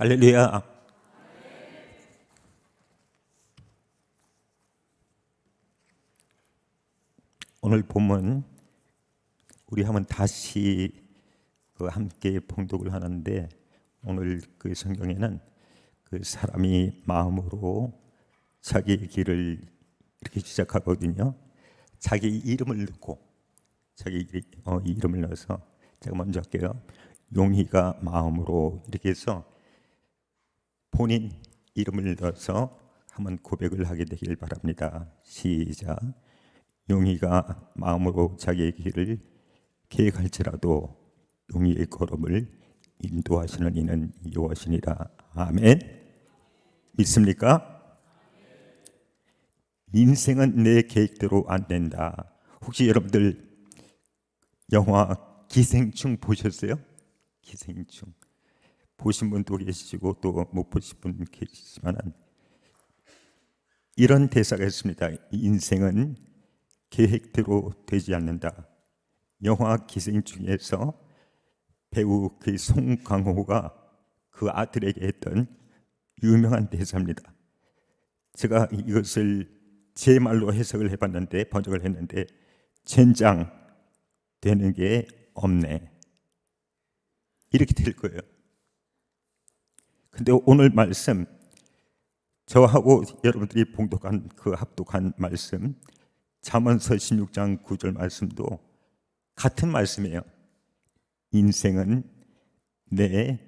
할렐루야. 오늘 본문 우리 한번 다시 함께 봉독을 하는데, 오늘 그 성경에는 그 사람이 마음으로 자기의 길을 이렇게 시작하거든요. 자기 이름을 넣고, 자기 이름을 넣어서, 제가 먼저 할게요. 용희가 마음으로, 이렇게 해서 본인 이름을 넣어서 한번 고백을 하게 되길 바랍니다. 시작. 용희가 마음으로 자기의 길을 계획할지라도 용희의 걸음을 인도하시는 이는 여호와시니라. 아멘. 믿습니까? 인생은 내 계획대로 안 된다. 혹시 여러분들 영화 기생충 보셨어요? 기생충 보신 분도 계시고 또 못 보신 분 계시지만, 이런 대사가 있습니다. 인생은 계획대로 되지 않는다. 영화 기생충에서 배우 그 송강호가 그 아들에게 했던 유명한 대사입니다. 제가 이것을 제 말로 해석을 해봤는데, 번역을 했는데, 젠장 되는 게 없네, 이렇게 될 거예요. 근데 오늘 말씀, 저하고 여러분들이 봉독한 그 합독한 말씀, 잠언서 16장 9절 말씀도 같은 말씀이에요. 인생은 내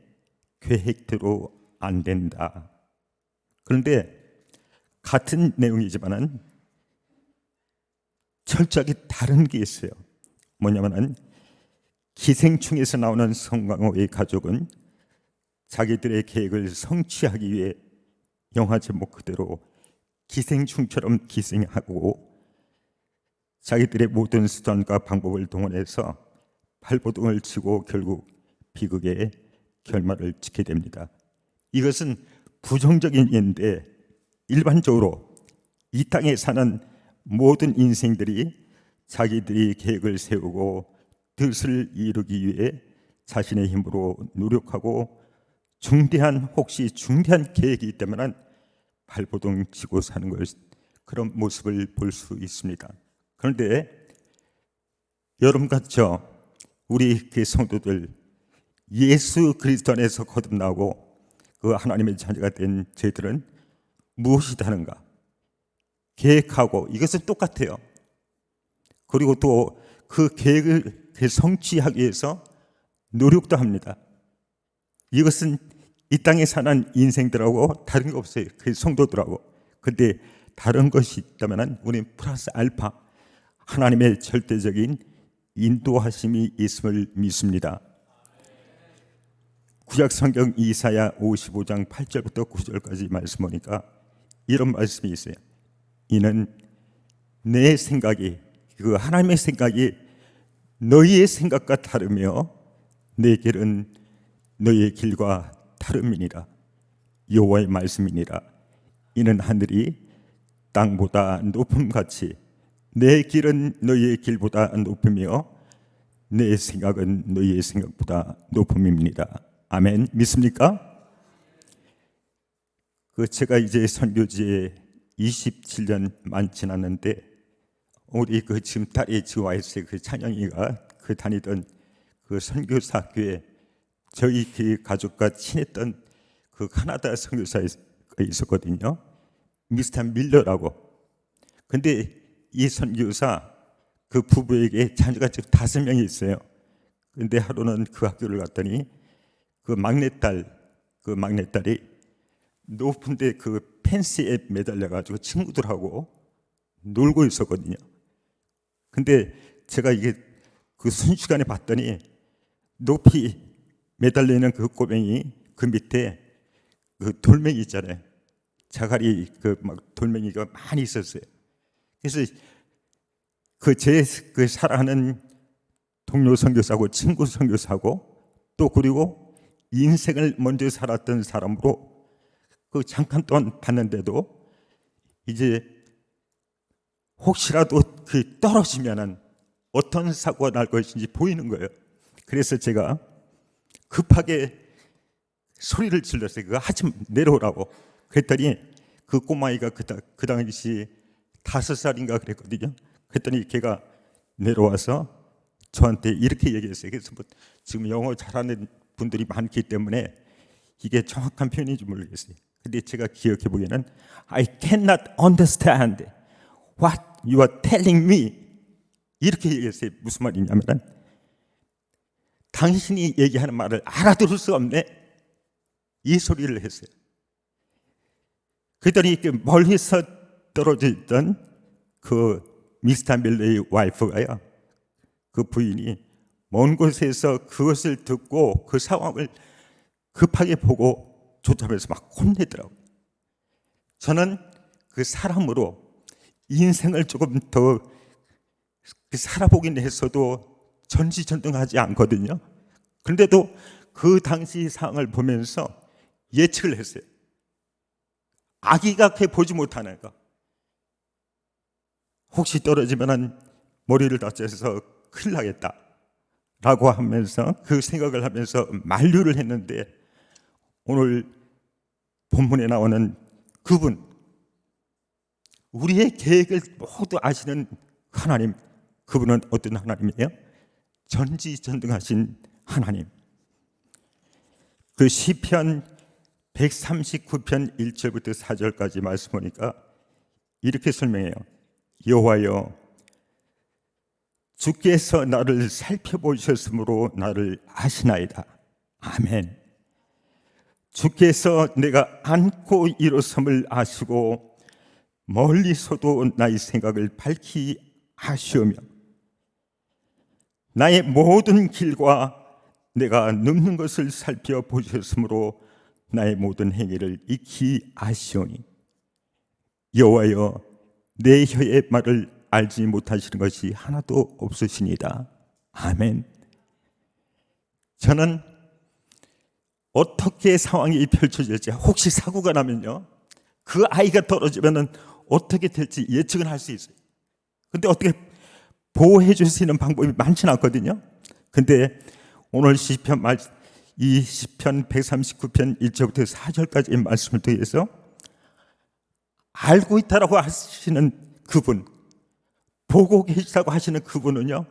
계획대로 안 된다. 그런데 같은 내용이지만은 철저하게 다른 게 있어요. 뭐냐면은, 기생충에서 나오는 송강호의 가족은 자기들의 계획을 성취하기 위해 영화 제목 그대로 기생충처럼 기생하고, 자기들의 모든 수단과 방법을 동원해서 발버둥을 치고 결국 비극의 결말을 짓게 됩니다. 이것은 부정적인 예인데, 일반적으로 이 땅에 사는 모든 인생들이 자기들이 계획을 세우고 뜻을 이루기 위해 자신의 힘으로 노력하고, 혹시 중대한 계획이 있다면 발버둥 치고 사는 그런 모습을 볼 수 있습니다. 그런데 여러분 같죠? 우리 그 성도들, 예수 그리스도 안에서 거듭나고 그 하나님의 자녀가 된 저희들은 무엇이 다른가? 계획하고, 이것은 똑같아요. 그리고 또 그 계획을 성취하기 위해서 노력도 합니다. 이것은 이 땅에 사는 인생들하고 다른 게 없어요. 그 성도들하고. 근데 다른 것이 있다면 우리는 플러스 알파, 하나님의 절대적인 인도하심이 있음을 믿습니다. 구약 성경 이사야 55장 8절부터 9절까지 말씀 보니까 이런 말씀이 있어요. 이는 내 생각이, 그 하나님의 생각이 너희의 생각과 다르며 내 길은 너희의 길과 다름이니라. 여호와의 말씀이니라. 이는 하늘이 땅보다 높음같이 내 길은 너희의 길보다 높으며 내 생각은 너희의 생각보다 높음입니다. 아멘. 믿습니까? 제가 이제 선교지에 27년 만 지났는데, 우리 지금 딸이 와 있어요. 찬영이가 다니던 선교사 학교에 저희 그 가족과 친했던 카나다 선교사가 있었거든요. 미스터 밀러라고. 근데 이 선교사 부부에게 자녀가 지금 5명이 있어요. 근데 하루는 그 학교를 갔더니 막내딸이 높은데 펜스에 매달려가지고 친구들하고 놀고 있었거든요. 근데 제가 이게 순식간에 봤더니 높이 매달리는 꼬맹이 밑에 돌멩이 있잖아요. 자갈이 돌멩이가 많이 있었어요. 그래서 제 사랑하는 동료 선교사고 친구 선교사고, 또 그리고 인생을 먼저 살았던 사람으로 잠깐 동안 봤는데도, 이제 혹시라도 떨어지면은 어떤 사고가 날 것인지 보이는 거예요. 그래서 제가 급하게 소리를 질렀어요. 그거 하지 내려오라고. 그랬더니 그 꼬마아이가 그 당시 5살인가 그랬거든요. 그랬더니 걔가 내려와서 저한테 이렇게 얘기했어요. 그래서 뭐 지금 영어 잘하는 분들이 많기 때문에 이게 정확한 표현인지 모르겠어요. 근데 제가 기억해 보기에는 I cannot understand what you are telling me 이렇게 얘기했어요. 무슨 말이냐면 당신이 얘기하는 말을 알아들을 수 없네 이 소리를 했어요. 그랬더니 멀리서 떨어져 있던 그 미스터 밀러의 와이프가요, 그 부인이 먼 곳에서 그것을 듣고 그 상황을 급하게 보고 조잡해서 막 혼내더라고요. 저는 그 사람으로 인생을 조금 더 살아보긴 했어도 전지전능하지 않거든요. 그런데도 그 당시 상황을 보면서 예측을 했어요. 아기가 보지 못하는 거, 혹시 떨어지면 머리를 다쳐서 큰일 나겠다 라고 하면서 그 생각을 하면서 만류를 했는데, 오늘 본문에 나오는 그분, 우리의 계획을 모두 아시는 하나님, 그분은 어떤 하나님이에요? 전지전능하신 하나님. 그 시편 139편 1절부터 4절까지 말씀 보니까 이렇게 설명해요. 여호와여, 주께서 나를 살펴보셨으므로 나를 아시나이다. 아멘. 주께서 내가 안고 일어섬을 아시고 멀리서도 나의 생각을 밝히 아시오며 나의 모든 길과 내가 눕는 것을 살펴보셨으므로 나의 모든 행위를 익히 아시오니 여호와여, 내 혀의 말을 알지 못하시는 것이 하나도 없으시니다. 아멘. 저는 어떻게 상황이 펼쳐질지, 혹시 사고가 나면요, 그 아이가 떨어지면 어떻게 될지 예측은 할 수 있어요. 근데 어떻게 보호해 줄 수 있는 방법이 많지는 않거든요. 근데 오늘 이 시편 139편 1절부터 4절까지의 말씀을 통해서 알고 있다라고 하시는 그분, 보고 계시다고 하시는 그분은요,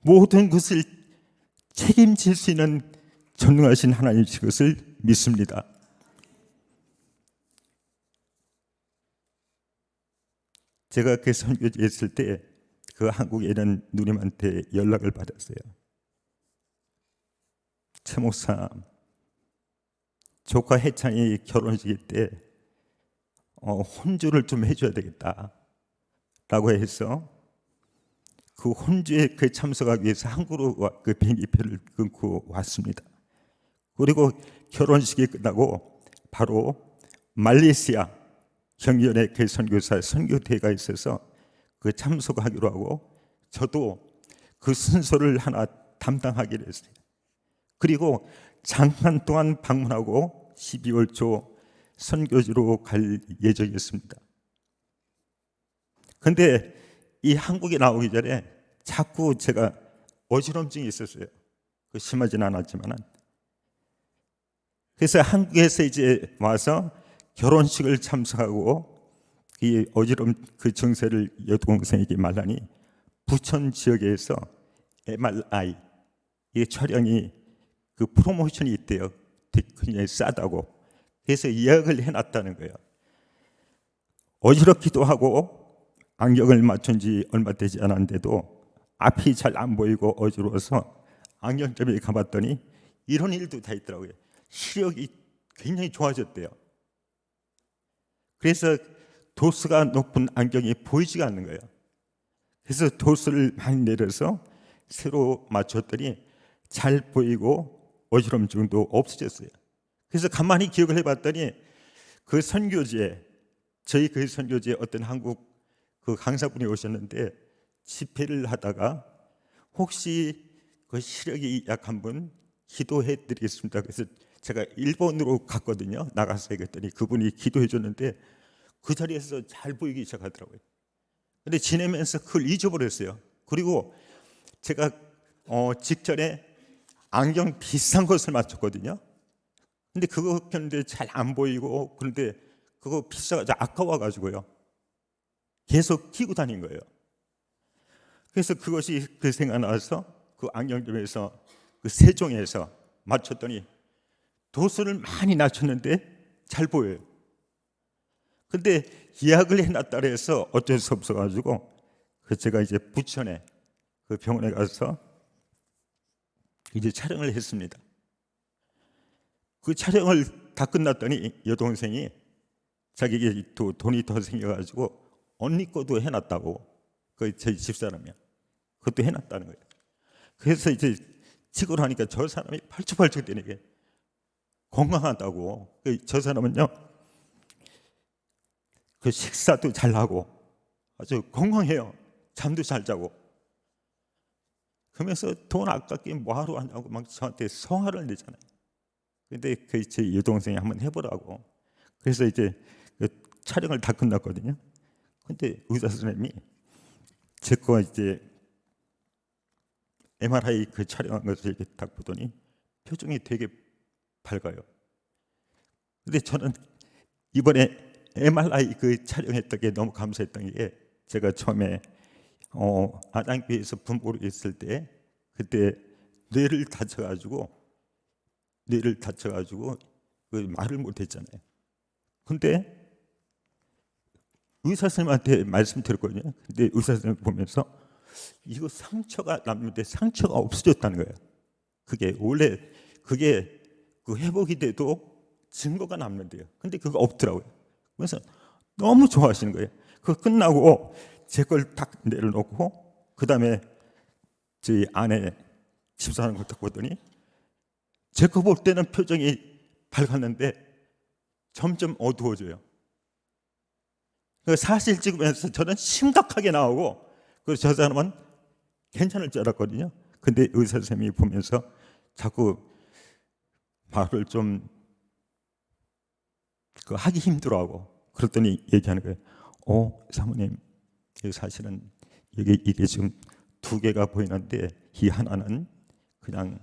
모든 것을 책임질 수 있는 전능하신 하나님이신 것을 믿습니다. 제가 그 선교지에 있을 때 그 한국에 있는 누님한테 연락을 받았어요. 최 목사, 조카 해찬이 결혼식 때 혼주를 좀 해줘야 되겠다 라고 해서 그 혼주에 참석하기 위해서 한국으로 그 비행기표를 끊고 왔습니다. 그리고 결혼식이 끝나고 바로 말레이시아 경연의 그 선교사 선교대회가 있어서 그 참석하기로 하고, 저도 그 순서를 하나 담당하기로 했어요. 그리고 잠깐 동안 방문하고 12월 초 선교지로 갈 예정이었습니다. 그런데 이 한국에 나오기 전에 자꾸 제가 어지럼증이 있었어요. 심하지는 않았지만. 그래서 한국에서 이제 와서 결혼식을 참석하고 이 그 증세를 여동생에게 말하니 부천 지역에서 MRI 이 촬영이 그 프로모션이 있대요. 굉장히 싸다고. 그래서 예약을 해놨다는 거예요. 어지럽기도 하고 안경을 맞춘 지 얼마 되지 않았는데도 앞이 잘 안 보이고 어지러워서 안경점에 가봤더니 이런 일도 다 있더라고요. 시력이 굉장히 좋아졌대요. 그래서 도수가 높은 안경이 보이지가 않는 거예요. 그래서 도수를 많이 내려서 새로 맞췄더니 잘 보이고 어지럼증도 없어졌어요. 그래서 가만히 기억을 해봤더니 그 선교지에, 저희 그 선교지에 어떤 한국 그 강사분이 오셨는데 집회를 하다가 혹시 그 시력이 약한 분 기도해 드리겠습니다. 그래서 제가 일본으로 갔거든요. 나가서 얘기했더니 그분이 기도해 줬는데 그 자리에서 잘 보이기 시작하더라고요. 근데 지내면서 그걸 잊어버렸어요. 그리고 제가 직전에 안경 비싼 것을 맞췄거든요. 근데 그거 근데 잘 안 보이고, 그런데 그거 비싸가지고 아까워가지고요 계속 끼고 다닌 거예요. 그래서 그것이 그 생각나서 그 안경점에서 그 세종에서 맞췄더니 도수를 많이 낮췄는데 잘 보여요. 근데 예약을 해놨다 해서 어쩔 수 없어가지고 그 제가 이제 부천에 그 병원에 가서 이제 촬영을 했습니다. 그 촬영을 다 끝났더니 여동생이 자기에게 또 돈이 더 생겨가지고 언니 거도 해놨다고, 그 저희 집사람이야. 그것도 해놨다는 거예요. 그래서 이제 치고를 하니까 저 사람이 팔쭉팔쭉 뛰는 건강하다고. 저 사람은요 그 식사도 잘 하고 아주 건강해요. 잠도 잘 자고. 그러면서 돈 아깝게 뭐하러 하냐고 막 저한테 성화를 내잖아요. 근데 그 제 여동생이 한번 해보라고. 그래서 이제 그 촬영을 다 끝났거든요. 근데 의사 선생님이 제 거 이제 MRI 그 촬영한 것을 이렇게 딱 보더니 표정이 되게 밝아요. 근데 저는 이번에 MRI 그 촬영했던 게 너무 감사했던 게, 제가 처음에 안양교에서 분부로 있을 때 그때 뇌를 다쳐가지고 그 말을 못했잖아요. 근데 의사 선생님한테 말씀드렸거든요. 근데 의사 선생님 보면서 이거 상처가 났는데 상처가 없어졌다는 거예요. 그게 원래 그게 그 회복이 돼도 증거가 남는데요. 근데 그거 없더라고요. 그래서 너무 좋아하시는 거예요. 그거 끝나고 제 걸 딱 내려놓고 그 다음에 저희 아내 집사하는 걸 딱 보더니 제 거 볼 때는 표정이 밝았는데 점점 어두워져요. 사실 찍으면서 저는 심각하게 나오고, 그래서 저 사람은 괜찮을 줄 알았거든요. 근데 의사 선생님이 보면서 자꾸 말을 좀 하기 힘들어하고, 그랬더니 얘기하는 거예요. 사모님, 사실은 이게 지금 두 개가 보이는데 이 하나는 그냥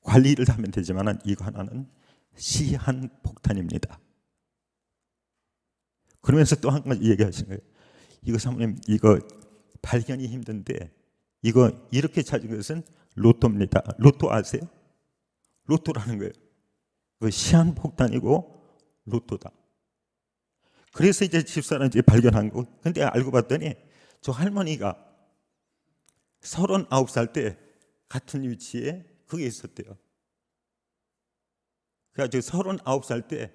관리를 하면 되지만 이거 하나는 시한폭탄입니다. 그러면서 또 한 가지 얘기하시는 거예요. 이거 사모님, 이거 발견이 힘든데 이거 이렇게 찾은 것은 로또입니다. 로또 아세요? 로또라는 거예요. 그 시한폭탄이고 로또다. 그래서 이제 집사람 이제 발견한 거. 근데 알고 봤더니 저 할머니가 39살 때 같은 위치에 그게 있었대요. 그래가지고 39살 때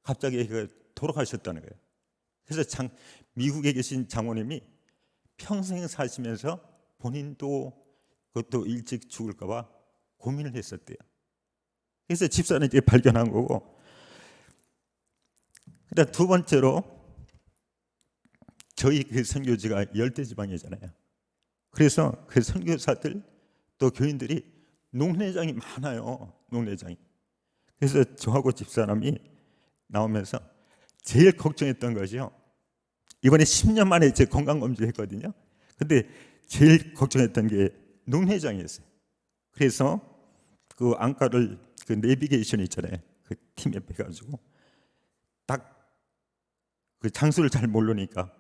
갑자기 돌아가셨다는 거예요. 그래서 미국에 계신 장모님이 평생 사시면서 본인도 그것도 일찍 죽을까 봐 고민을 했었대요. 그래서 집사는 이제 발견한 거고, 그다음 두 번째로 저희 그 선교지가 열대지방이잖아요. 그래서 그 선교사들 또 교인들이 농내장이 많아요. 농내장이. 그래서 저하고 집사람이 나오면서 제일 걱정했던 것이요, 이번에 10년 만에 제 건강검진 했거든요. 근데 제일 걱정했던 게 농내장이었어요. 그래서 그 안과를 그 내비게이션 있잖아요. 그 팀에 빼가지고 딱 그 장소를 잘 모르니까,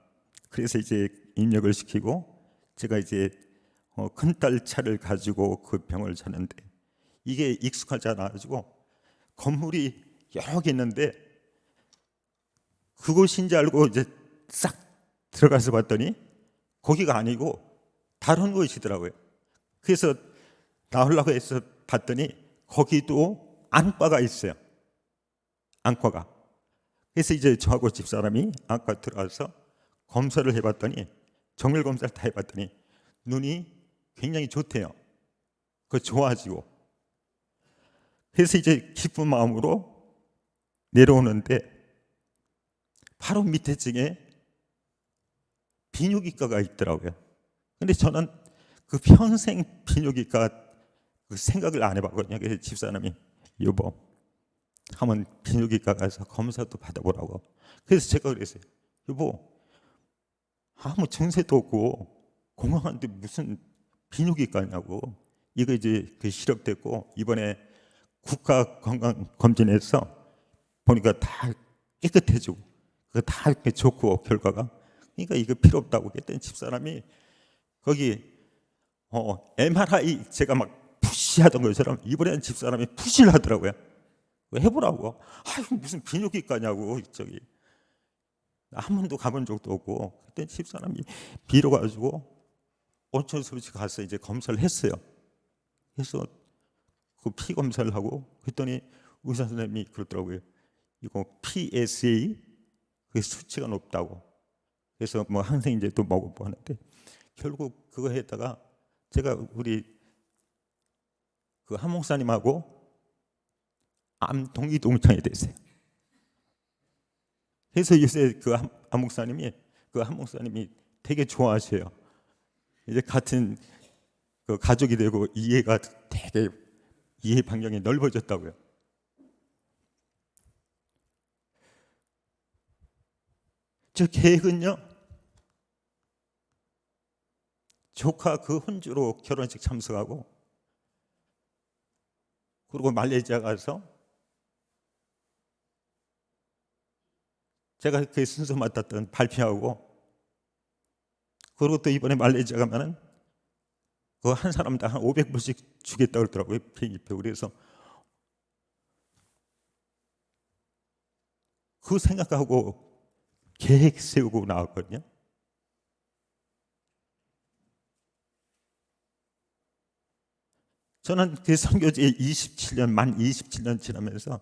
그래서 이제 입력을 시키고 제가 이제 큰딸 차를 가지고 그 병을 찾는데 이게 익숙하지 않아가지고 건물이 여러 개 있는데 그곳인지 알고 이제 싹 들어가서 봤더니 거기가 아니고 다른 곳이더라고요. 그래서 나오려고 해서 봤더니 거기도 안과가 있어요. 안과가. 그래서 이제 저하고 집사람이 안과 들어가서 검사를 해봤더니, 정밀 검사를 다 해봤더니 눈이 굉장히 좋대요. 그 좋아지고. 그래서 이제 기쁜 마음으로 내려오는데 바로 밑에 층에 비뇨기과가 있더라고요. 근데 저는 그 평생 비뇨기과 그 생각을 안 해봤거든요. 그래서 집사람이 여보, 한번 비뇨기과 가서 검사도 받아보라고. 그래서 제가 그랬어요. 여보, 아무 증세도 없고 건강한데 무슨 비뇨기과냐고. 이거 이제 그 시력됐고 이번에 국가 건강 검진에서 보니까 다 깨끗해지고 그거 다 이렇게 좋고 결과가, 그러니까 이거 필요 없다고 했더니 집사람이 거기 MRI 제가 막 푸시하던 것처럼 이번에는 집사람이 푸시를 하더라고요. 해보라고. 아유 무슨 비뇨기과냐고, 저기 한 번도 가본 적도 없고. 그때 집사람이 빌어가지고 어쩔 수 없이 가서 이제 검사를 했어요. 그래서 그 피 검사를 하고 그랬더니 의사 선생님이 그러더라고요. 이거 PSA 그 수치가 높다고. 그래서 뭐 항생제도 먹고 하는데 결국 그거 했다가 제가 우리 그 한 목사님하고 암 동의 동창이 됐어요. 그래서 요새 그 한 목사님이 되게 좋아하셔요. 이제 같은 그 가족이 되고 이해가 되게 이해 반경이 넓어졌다고요. 저 계획은요, 조카 그 혼주로 결혼식 참석하고 그리고 말레이시아 가서 제가 그 순서 맡았던 발표하고, 그리고 또 이번에 말레이시아 가면은 그 한 사람당 한 500불씩 주겠다고 그러더라고요, 비행기표. 그래서 그 생각하고 계획 세우고 나왔거든요. 저는 그 선교지에 만 27년 지나면서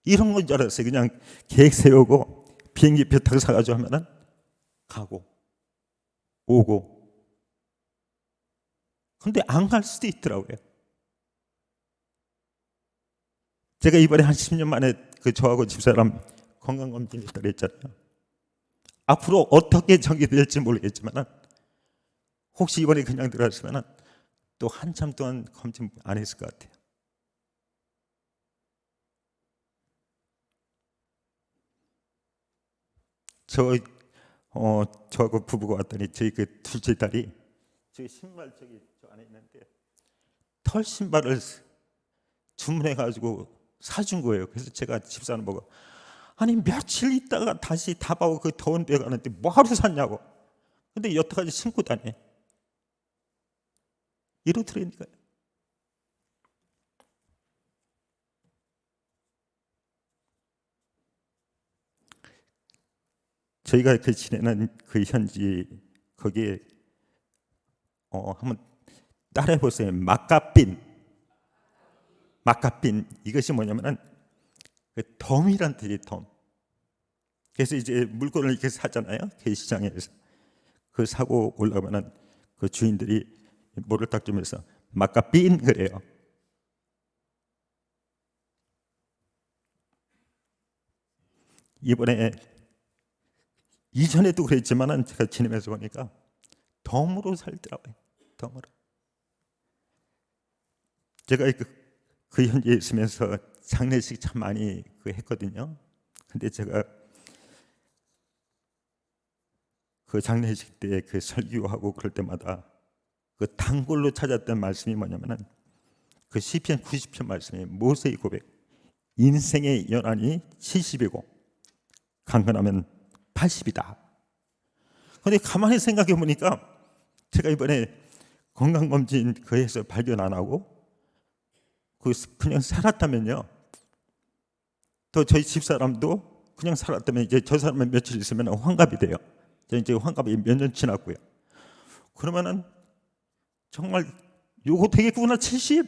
이런 건 줄 알았어요. 그냥 계획 세우고 비행기표 타고 사가지고 하면은 가고 오고. 근데 안 갈 수도 있더라고요. 제가 이번에 한 10년 만에 그 저하고 집사람 건강검진 했다고 했잖아요. 앞으로 어떻게 전개될지 모르겠지만 혹시 이번에 그냥 들어갔으면 또 한참 동안 검진 안 했을 것 같아요. 저하고 부부가 왔더니 저희 그 둘째 딸이 저희 신발 저기 저 안에 있는데 털 신발을 주문해 가지고 사준 거예요. 그래서 제가 집사람 보고 아니 며칠 있다가 다시 답하고 그 더운 데 가는데 뭐하러 샀냐고. 근데 여태까지 신고 다녀. 이러더라니까요. 저희가 그 지내는 그 현지 거기에 한번 따라해 보세요. 막가빈 이것이 뭐냐면은 그 덤이란 뜻이 덤. 그래서 이제 물건을 이렇게 사잖아요. 그 시장에서 그 사고 올라가면은 그 주인들이 뭐를 딱 주면서 막가빈 그래요. 이번에 이전에도 그랬지만은 제가 지내면서 보니까 덤으로 살더라고요. 덤으로. 제가 그 현지에 있으면서 장례식 참 많이 했거든요. 근데 제가 그 장례식 때 그 설교하고 그럴 때마다 그 단골로 찾았던 말씀이 뭐냐면은 그 시편 90편 말씀이 모세의 고백. 인생의 연한이 70이고 강건하면 80이다. 근데 가만히 생각해 보니까 제가 이번에 건강검진 그에서 발견 안 하고 그냥 살았다면요. 또 저희 집사람도 그냥 살았다면 이제 저 사람은 며칠 있으면 환갑이 돼요. 이제 환갑이 몇 년 지났고요. 그러면은 정말 요거 되겠구나 70.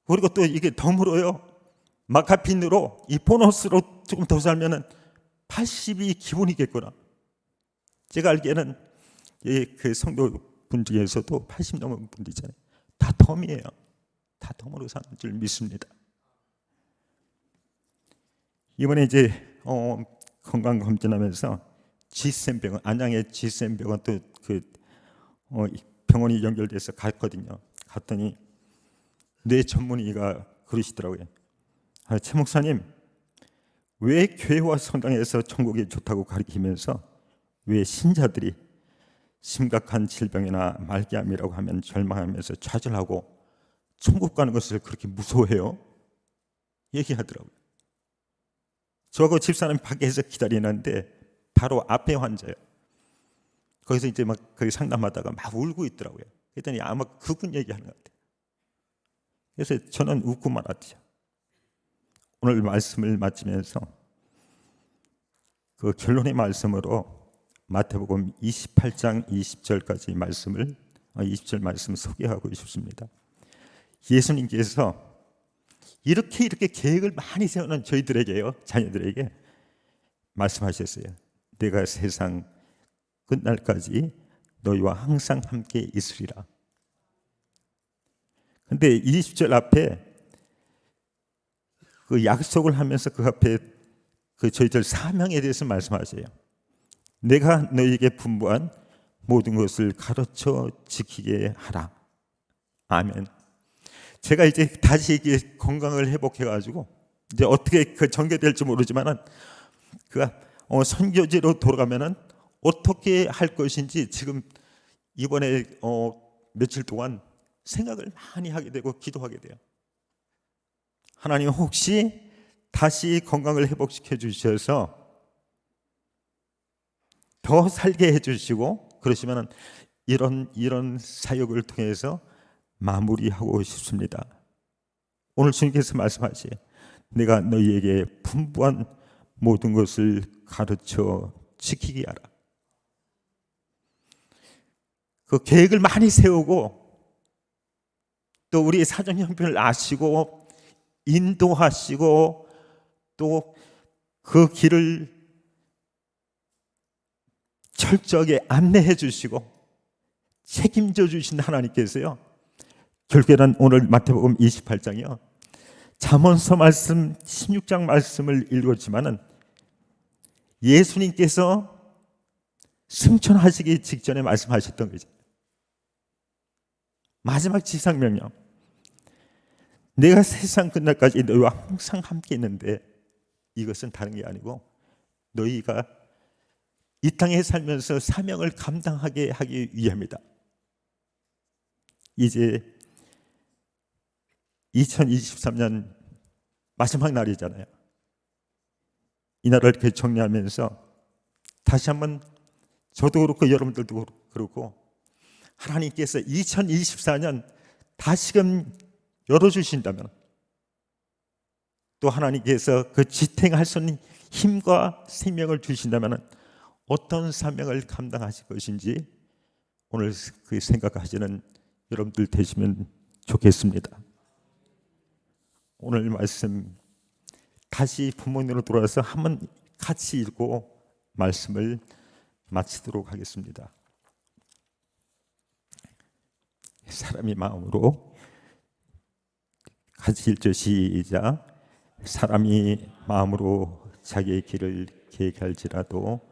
그리고 또 이게 덤으로요. 마카핀으로 이 보너스로 조금 더 살면은 80이 기본이겠구나. 제가 알기에는 그 성도분 중에서도 80 넘은 분들 있잖아요. 다 덤이에요. 다 덤으로 사는 줄 믿습니다. 이번에 이제 건강 검진하면서 G-STEM 병원, 안양의 G-STEM 병원 또 그 병원이 연결돼서 갔거든요. 갔더니 뇌 전문의가 그러시더라고요. 최 목사님, 왜 교회와 성당에서 천국이 좋다고 가르치면서 왜 신자들이 심각한 질병이나 말기암이라고 하면 절망하면서 좌절하고 천국 가는 것을 그렇게 무서워해요? 얘기하더라고요. 저하고 집사람이 밖에서 기다리는데 바로 앞에 환자예요. 거기서 이제 막 거기 상담하다가 막 울고 있더라고요. 그랬더니 아마 그분 얘기하는 것 같아요. 그래서 저는 웃고 말았죠. 오늘 말씀을 마치면서 그 결론의 말씀으로 마태복음 28장 20절까지 말씀을 20절 말씀 소개하고 싶습니다. 예수님께서 이렇게 계획을 많이 세우는 저희들에게요, 자녀들에게 말씀하셨어요. 내가 세상 끝날까지 너희와 항상 함께 있으리라. 근데 20절 앞에 그 약속을 하면서 그 앞에 그 저희들 사명에 대해서 말씀하세요. 내가 너희에게 분부한 모든 것을 가르쳐 지키게 하라. 아멘. 제가 이제 다시 이게 건강을 회복해가지고 이제 어떻게 그 전개될지 모르지만은 그가 선교지로 돌아가면은 어떻게 할 것인지 지금 이번에 며칠 동안 생각을 많이 하게 되고 기도하게 돼요. 하나님 혹시 다시 건강을 회복시켜 주셔서 더 살게 해주시고 그러시면은 이런 사역을 통해서 마무리하고 싶습니다. 오늘 주님께서 말씀하시에 내가 너희에게 분부한 모든 것을 가르쳐 지키게 하라. 그 계획을 많이 세우고 또 우리의 사정 형편을 아시고 인도하시고 또 그 길을 철저하게 안내해 주시고 책임져 주신 하나님께서요, 결국에는 오늘 마태복음 28장이요 잠언서 말씀 16장 말씀을 읽었지만은 예수님께서 승천하시기 직전에 말씀하셨던 거죠. 마지막 지상명령, 내가 세상 끝날까지 너희와 항상 함께 있는데 이것은 다른 게 아니고 너희가 이 땅에 살면서 사명을 감당하게 하기 위함이다. 이제 2023년 마지막 날이잖아요. 이 날을 이렇게 정리하면서 다시 한번 저도 그렇고 여러분들도 그렇고 하나님께서 2024년 다시금 열어주신다면 또 하나님께서 그 지탱할 수 있는 힘과 생명을 주신다면 어떤 사명을 감당하실 것인지 오늘 그 생각하시는 여러분들 되시면 좋겠습니다. 오늘 말씀 다시 부모님으로 돌아와서 한번 같이 읽고 말씀을 마치도록 하겠습니다. 사람이 마음으로 같이 읽죠. 시작. 사람이 마음으로 자기의 길을 계획할지라도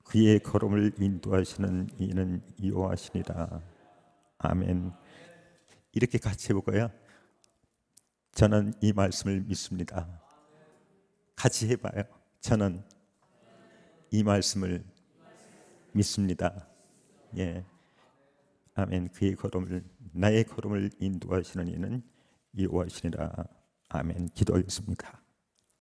그의 걸음을 인도하시는 이는 여호와시니라. 아멘. 이렇게 같이 해볼까요? 저는 이 말씀을 믿습니다. 같이 해봐요. 저는 이 말씀을 믿습니다. 예, 아멘. 그의 걸음을 나의 걸음을 인도하시는 이는 여호와시니라. 아멘. 기도하겠습니다.